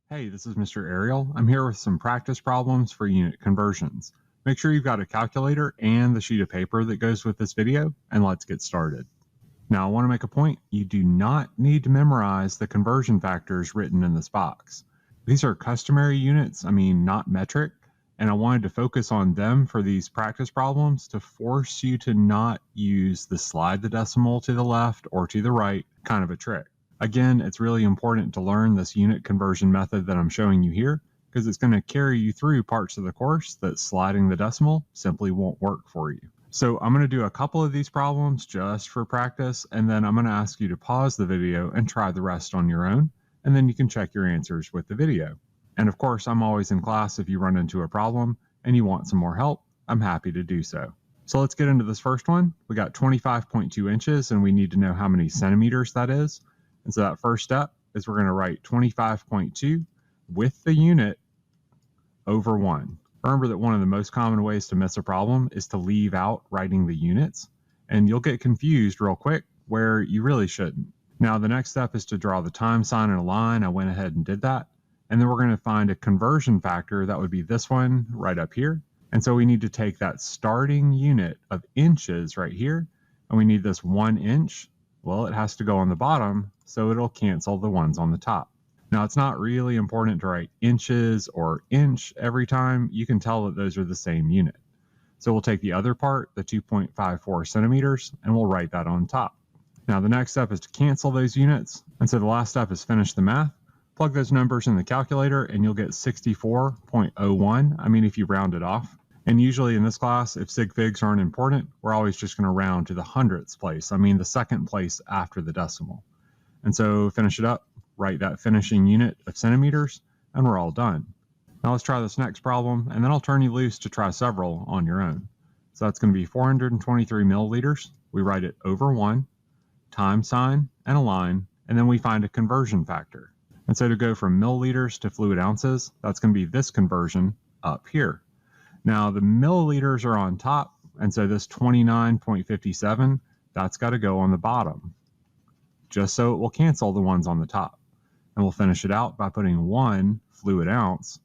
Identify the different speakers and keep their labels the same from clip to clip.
Speaker 1: Hey, this is Mr. Ariel. I'm here with some practice problems for unit conversions. Make sure you've got a calculator and the sheet of paper that goes with this video, and let's get started. Now, I want to make a point. You do not need to memorize the conversion factors written in this box. These are customary units, not metric, and I wanted to focus on them for these practice problems to force you to not use the slide the decimal to the left or to the right kind of a trick. Again, it's really important to learn this unit conversion method that I'm showing you here because it's going to carry you through parts of the course that sliding the decimal simply won't work for you. So I'm going to do a couple of these problems just for practice, and then I'm going to ask you to pause the video and try the rest on your own, and then you can check your answers with the video. And of course, I'm always in class if you run into a problem and you want some more help, I'm happy to do so. So let's get into this first one. We got 25.2 inches and we need to know how many centimeters that is. And so that first step is we're going to write 25.2 with the unit over 1. Remember that one of the most common ways to miss a problem is to leave out writing the units, and you'll get confused real quick where you really shouldn't. Now the next step is to draw the time sign in a line. I went ahead and did that. And then we're going to find a conversion factor that would be this one right up here. And so we need to take that starting unit of inches right here, and we need this 1 inch. Well, it has to go on the bottom, so it'll cancel the ones on the top. Now, it's not really important to write inches or inch every time. You can tell that those are the same unit. So we'll take the other part, the 2.54 centimeters, and we'll write that on top. Now, the next step is to cancel those units. And so the last step is finish the math. Plug those numbers in the calculator, and you'll get 64.01. If you round it off. And usually in this class, if sig figs aren't important, we're always just going to round to the hundredths place. The second place after the decimal. And so finish it up, write that finishing unit of centimeters, and we're all done. Now let's try this next problem, and then I'll turn you loose to try several on your own. So that's going to be 423 milliliters. We write it over 1, time sign, and a line, and then we find a conversion factor. And so to go from milliliters to fluid ounces, that's going to be this conversion up here. Now the milliliters are on top, and so this 29.57, that's got to go on the bottom, just so it will cancel the ones on the top. And we'll finish it out by putting 1 fluid ounce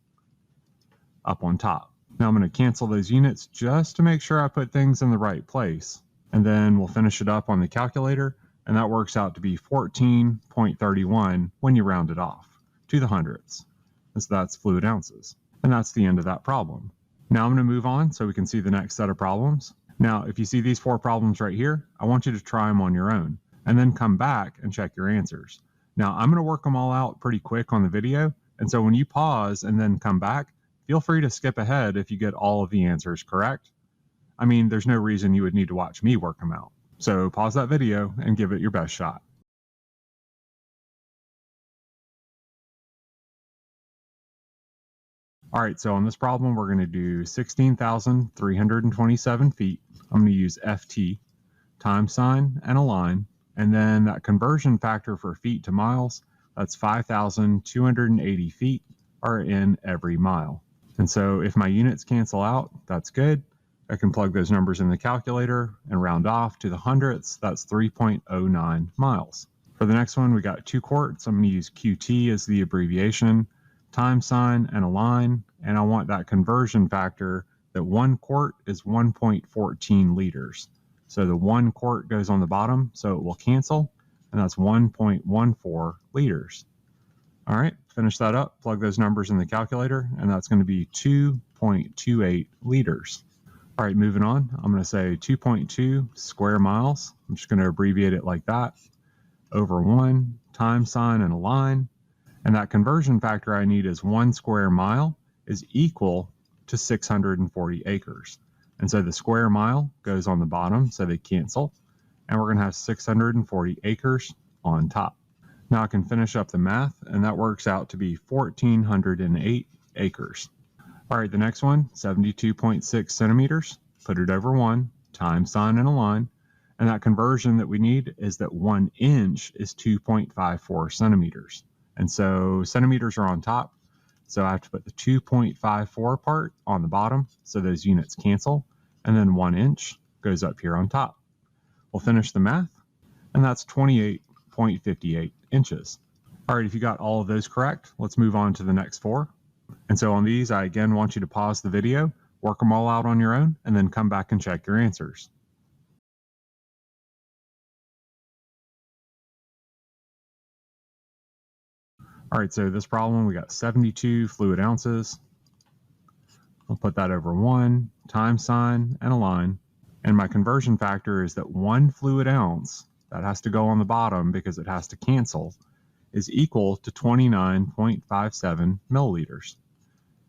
Speaker 1: up on top. Now I'm going to cancel those units just to make sure I put things in the right place. And then we'll finish it up on the calculator, and that works out to be 14.31 when you round it off to the hundredths. And so that's fluid ounces. And that's the end of that problem. Now I'm going to move on so we can see the next set of problems. Now, if you see these 4 problems right here, I want you to try them on your own and then come back and check your answers. Now, I'm going to work them all out pretty quick on the video. And so when you pause and then come back, feel free to skip ahead if you get all of the answers correct. There's no reason you would need to watch me work them out. So pause that video and give it your best shot. All right, so on this problem, we're going to do 16,327 feet. I'm going to use FT, time sign, and a line. And then that conversion factor for feet to miles, that's 5,280 feet are in every mile. And so if my units cancel out, that's good. I can plug those numbers in the calculator and round off to the hundredths. That's 3.09 miles. For the next one, we got 2 quarts. I'm going to use QT as the abbreviation, time sign, and a line. And I want that conversion factor that 1 quart is 1.14 liters. So the 1 quart goes on the bottom, so it will cancel, and that's 1.14 liters. All right, finish that up, plug those numbers in the calculator, and that's going to be 2.28 liters. All right, moving on, I'm going to say 2.2 square miles. I'm just going to abbreviate it like that, over 1, time sign, and a line. And that conversion factor I need is 1 square mile is equal to 640 acres. And so the square mile goes on the bottom, so they cancel. And we're going to have 640 acres on top. Now I can finish up the math, and that works out to be 1,408 acres. All right, the next one, 72.6 centimeters. Put it over 1, time sign, and a line. And that conversion that we need is that 1 inch is 2.54 centimeters. And so centimeters are on top. So I have to put the 2.54 part on the bottom, so those units cancel. And then 1 inch goes up here on top. We'll finish the math, and that's 28.58 inches. All right, if you got all of those correct, let's move on to the next 4. And so on these, I again want you to pause the video, work them all out on your own, and then come back and check your answers. All right, so this problem, we got 72 fluid ounces. I'll put that over 1, times sign, and a line. And my conversion factor is that 1 fluid ounce, that has to go on the bottom because it has to cancel, is equal to 29.57 milliliters.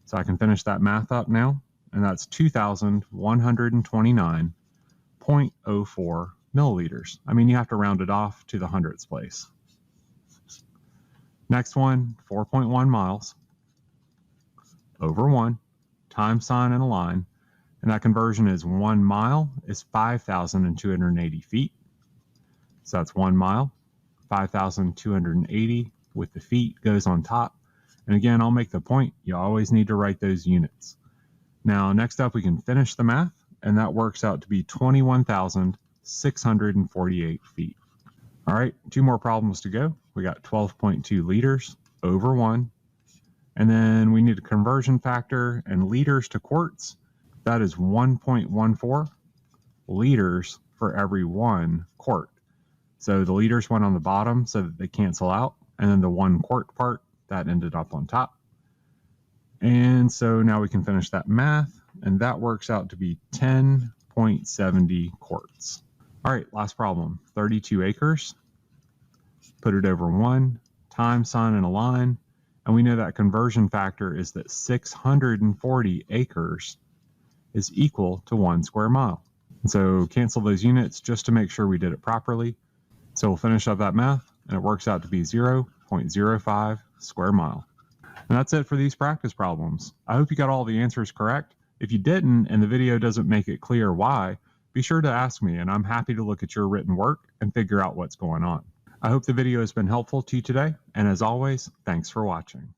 Speaker 1: So I can finish that math up now, and that's 2,129.04 milliliters. I mean, you have to round it off to the hundredths place. Next one, 4.1 miles over 1, times sign and a line, and that conversion is 1 mile is 5,280 feet. So that's 1 mile, 5,280 with the feet goes on top. And again, I'll make the point, you always need to write those units. Now, next up, we can finish the math, and that works out to be 21,648 feet. All right, 2 more problems to go. We got 12.2 liters over 1, and then we need a conversion factor and liters to quarts. That is 1.14 liters for every 1 quart. So the liters went on the bottom so that they cancel out, and then the 1 quart part, that ended up on top. And so now we can finish that math, and that works out to be 10.70 quarts. All right, last problem, 32 acres. Put it over 1, times sign and a line, and we know that conversion factor is that 640 acres is equal to 1 square mile. And so cancel those units just to make sure we did it properly. So we'll finish up that math, and it works out to be 0.05 square mile. And that's it for these practice problems. I hope you got all the answers correct. If you didn't and the video doesn't make it clear why, be sure to ask me, and I'm happy to look at your written work and figure out what's going on. I hope the video has been helpful to you today, and as always, thanks for watching.